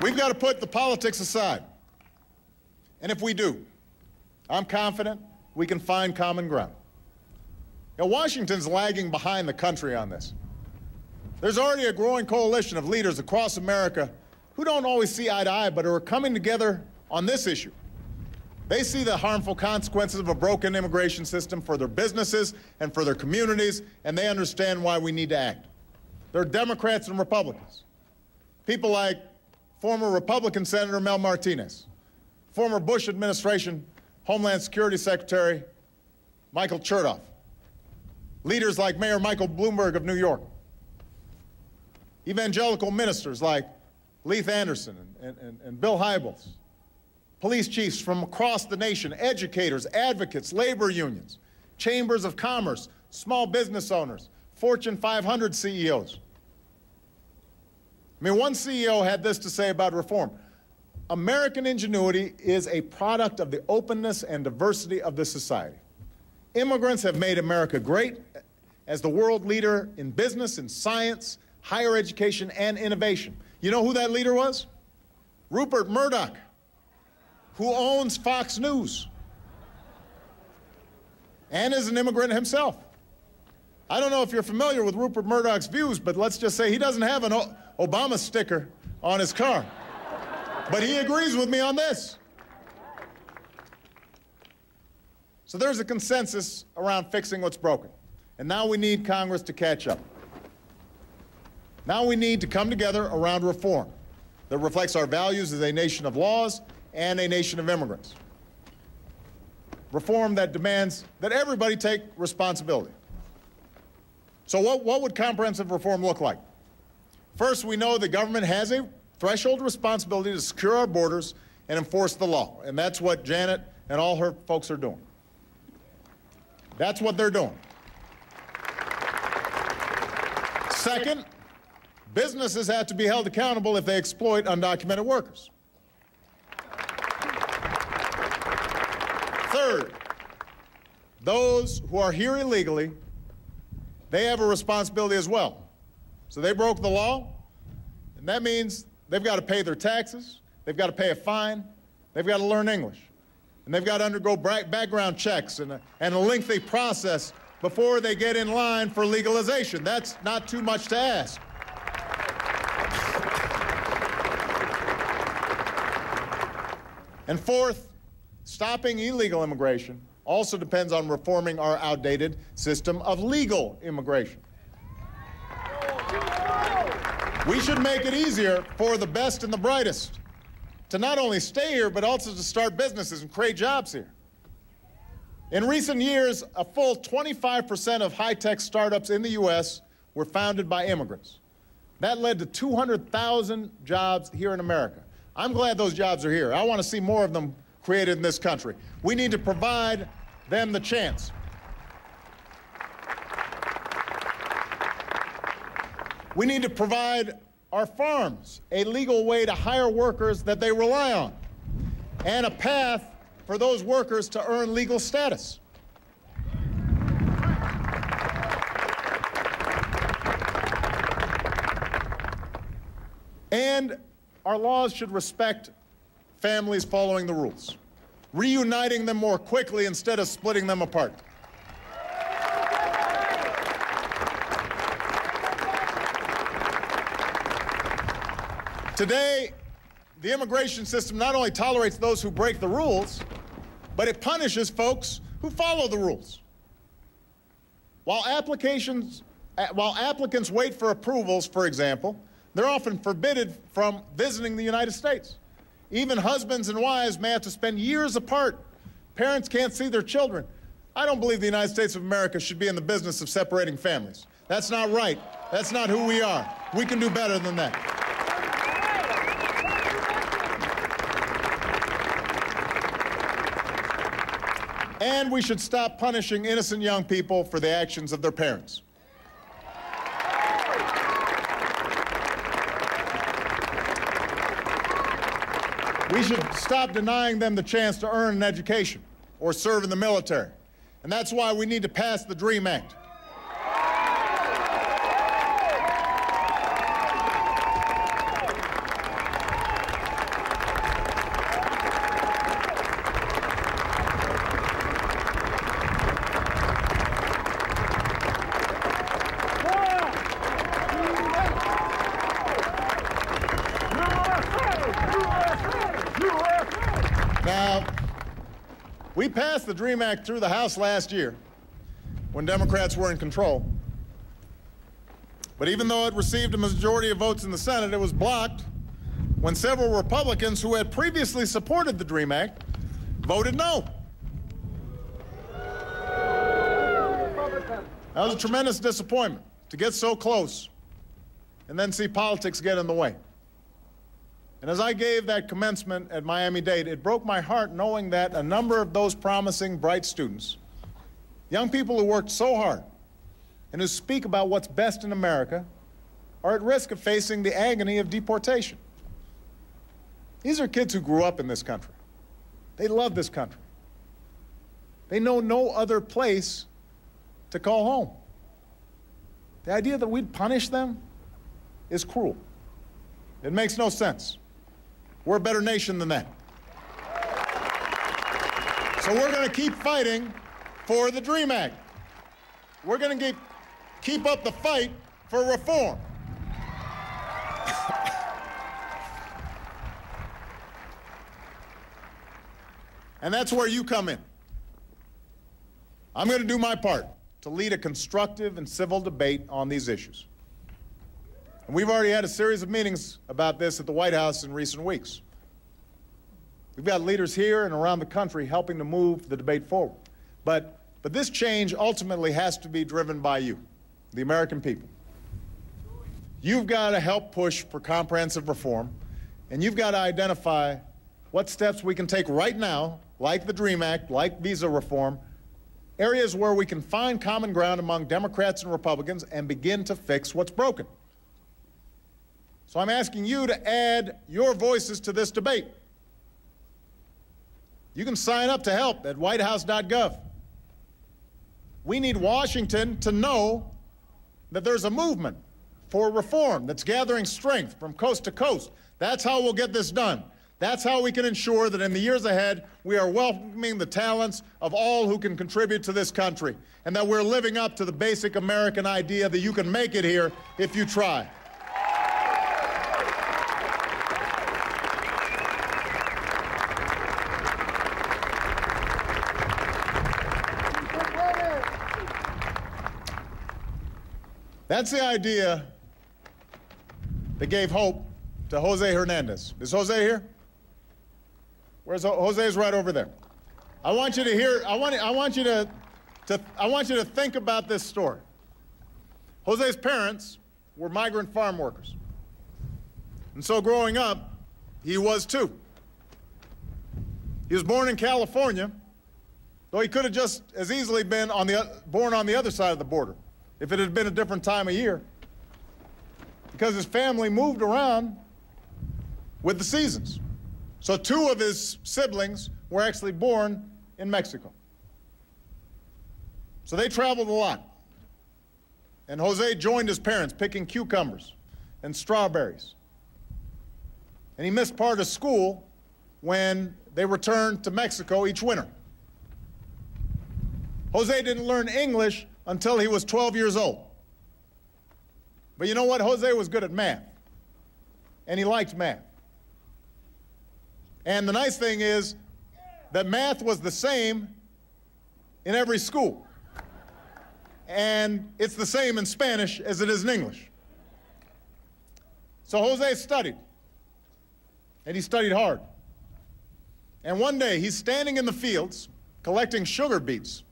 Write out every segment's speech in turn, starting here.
We've got to put the politics aside. And if we do, I'm confident we can find common ground. Now, Washington's lagging behind the country on this. There's already a growing coalition of leaders across America who don't always see eye to eye, but are coming together on this issue. They see the harmful consequences of a broken immigration system for their businesses and for their communities, and they understand why we need to act. There are Democrats and Republicans. People like former Republican Senator Mel Martinez, former Bush administration Homeland Security Secretary Michael Chertoff, leaders like Mayor Michael Bloomberg of New York, evangelical ministers like Leith Anderson and Bill Hybels, police chiefs from across the nation, educators, advocates, labor unions, chambers of commerce, small business owners, Fortune 500 CEOs. I mean, one CEO had this to say about reform. American ingenuity is a product of the openness and diversity of this society. Immigrants have made America great as the world leader in business, in science, higher education, and innovation. You know who that leader was? Rupert Murdoch, who owns Fox News and is an immigrant himself. I don't know if you're familiar with Rupert Murdoch's views, but let's just say he doesn't have an Obama sticker on his car. But he agrees with me on this. So there's a consensus around fixing what's broken. And now we need Congress to catch up. Now we need to come together around reform that reflects our values as a nation of laws and a nation of immigrants. Reform that demands that everybody take responsibility. So what would comprehensive reform look like? First, we know the government has a threshold responsibility to secure our borders and enforce the law. And that's what Janet and all her folks are doing. That's what they're doing. Second, businesses have to be held accountable if they exploit undocumented workers. Third, those who are here illegally, they have a responsibility as well. So they broke the law, and that means they've got to pay their taxes, they've got to pay a fine, they've got to learn English, and they've got to undergo background checks and a lengthy process before they get in line for legalization. That's not too much to ask. And fourth, stopping illegal immigration also depends on reforming our outdated system of legal immigration. We should make it easier for the best and the brightest to not only stay here, but also to start businesses and create jobs here. In recent years, a full 25% of high-tech startups in the U.S. were founded by immigrants. That led to 200,000 jobs here in America. I'm glad those jobs are here. I want to see more of them created in this country. We need to provide them the chance. We need to provide our farms a legal way to hire workers that they rely on, and a path for those workers to earn legal status. And our laws should respect families following the rules, reuniting them more quickly instead of splitting them apart. Today, the immigration system not only tolerates those who break the rules, but it punishes folks who follow the rules. While applicants wait for approvals, for example, they're often forbidden from visiting the United States. Even husbands and wives may have to spend years apart. Parents can't see their children. I don't believe the United States of America should be in the business of separating families. That's not right. That's not who we are. We can do better than that. And we should stop punishing innocent young people for the actions of their parents. We should stop denying them the chance to earn an education or serve in the military. And that's why we need to pass the DREAM Act. We passed the DREAM Act through the House last year when Democrats were in control. But even though it received a majority of votes in the Senate, it was blocked when several Republicans who had previously supported the DREAM Act voted no. That was a tremendous disappointment to get so close and then see politics get in the way. And as I gave that commencement at Miami-Dade, it broke my heart knowing that a number of those promising, bright students, young people who worked so hard and who speak about what's best in America, are at risk of facing the agony of deportation. These are kids who grew up in this country. They love this country. They know no other place to call home. The idea that we'd punish them is cruel. It makes no sense. We're a better nation than that. So we're going to keep fighting for the DREAM Act. We're going to keep up the fight for reform. And that's where you come in. I'm going to do my part to lead a constructive and civil debate on these issues. And we've already had a series of meetings about this at the White House in recent weeks. We've got leaders here and around the country helping to move the debate forward. But this change ultimately has to be driven by you, the American people. You've got to help push for comprehensive reform, and you've got to identify what steps we can take right now, like the DREAM Act, like visa reform, areas where we can find common ground among Democrats and Republicans and begin to fix what's broken. So I'm asking you to add your voices to this debate. You can sign up to help at whitehouse.gov. We need Washington to know that there's a movement for reform that's gathering strength from coast to coast. That's how we'll get this done. That's how we can ensure that in the years ahead, we are welcoming the talents of all who can contribute to this country, and that we're living up to the basic American idea that you can make it here if you try. That's the idea that gave hope to Jose Hernandez. Is Jose here? Where's Jose's right over there. I want you to hear, I want you to think about this story. Jose's parents were migrant farm workers. And so growing up, he was too. He was born in California, though he could have just as easily been born on the other side of the border if it had been a different time of year, because his family moved around with the seasons. So two of his siblings were actually born in Mexico. So they traveled a lot. And Jose joined his parents picking cucumbers and strawberries. And he missed part of school when they returned to Mexico each winter. Jose didn't learn English until he was 12 years old. But you know what? Jose was good at math. And he liked math. And the nice thing is that math was the same in every school. And it's the same in Spanish as it is in English. So Jose studied. And he studied hard. And one day he's standing in the fields collecting sugar beets.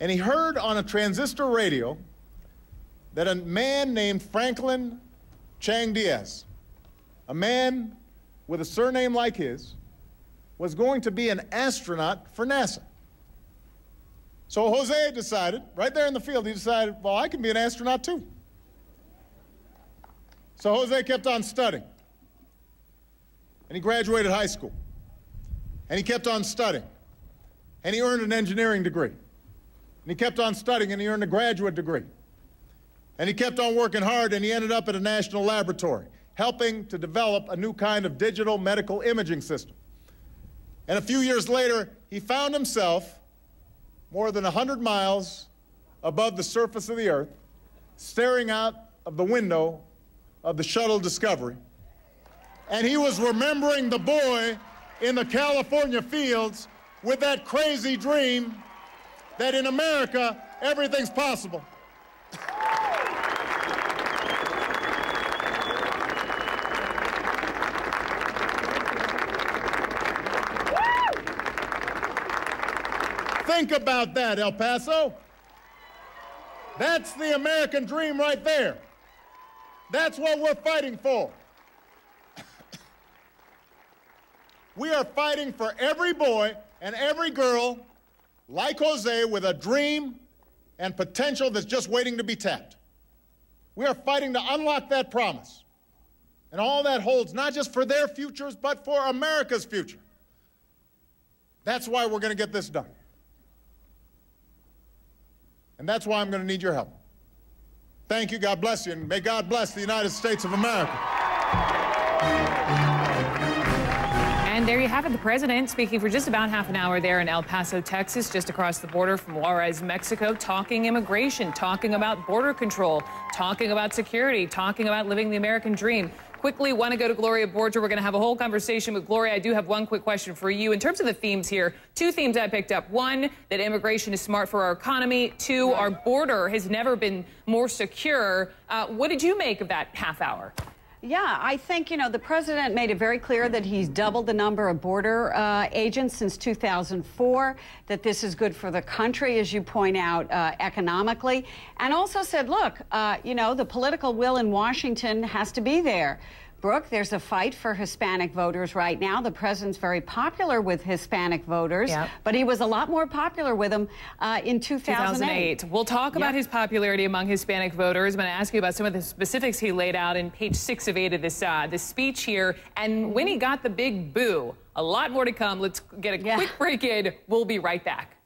And he heard on a transistor radio that a man named Franklin Chang Diaz, a man with a surname like his, was going to be an astronaut for NASA. So Jose decided, right there in the field, he decided, well, I can be an astronaut too. So Jose kept on studying. And he graduated high school. And he kept on studying. And he earned an engineering degree. And he kept on studying and he earned a graduate degree. And he kept on working hard and he ended up at a national laboratory, helping to develop a new kind of digital medical imaging system. And a few years later, he found himself more than 100 miles above the surface of the Earth, staring out of the window of the shuttle Discovery. And he was remembering the boy in the California fields with that crazy dream that in America, everything's possible. Think about that, El Paso. That's the American dream right there. That's what we're fighting for. We are fighting for every boy and every girl like Jose with a dream and potential that's just waiting to be tapped. We are fighting to unlock that promise. And all that holds not just for their futures, but for America's future. That's why we're going to get this done. And that's why I'm going to need your help. Thank you. God bless you. And may God bless the United States of America. And there you have it, the president speaking for just about half an hour there in El Paso, Texas, just across the border from Juarez, Mexico, talking immigration, talking about border control, talking about security, talking about living the American dream. Quickly, want to go to Gloria Borger. We're going to have a whole conversation with Gloria. I do have one quick question for you. In terms of the themes here, two themes I picked up. One, that immigration is smart for our economy. Two, our border has never been more secure. What did you make of that half hour? Yeah, I think, you know, the president made it very clear that he's doubled the number of border agents since 2004, that this is good for the country, as you point out, economically, and also said, look, you know, the political will in Washington has to be there. Brooke, there's a fight for Hispanic voters right now. The president's very popular with Hispanic voters, but he was a lot more popular with them in 2008. We'll talk about his popularity among Hispanic voters. I'm going to ask you about some of the specifics he laid out in page 6 of 8 of this speech here. And when he got the big boo, a lot more to come. Let's get a quick break in. We'll be right back.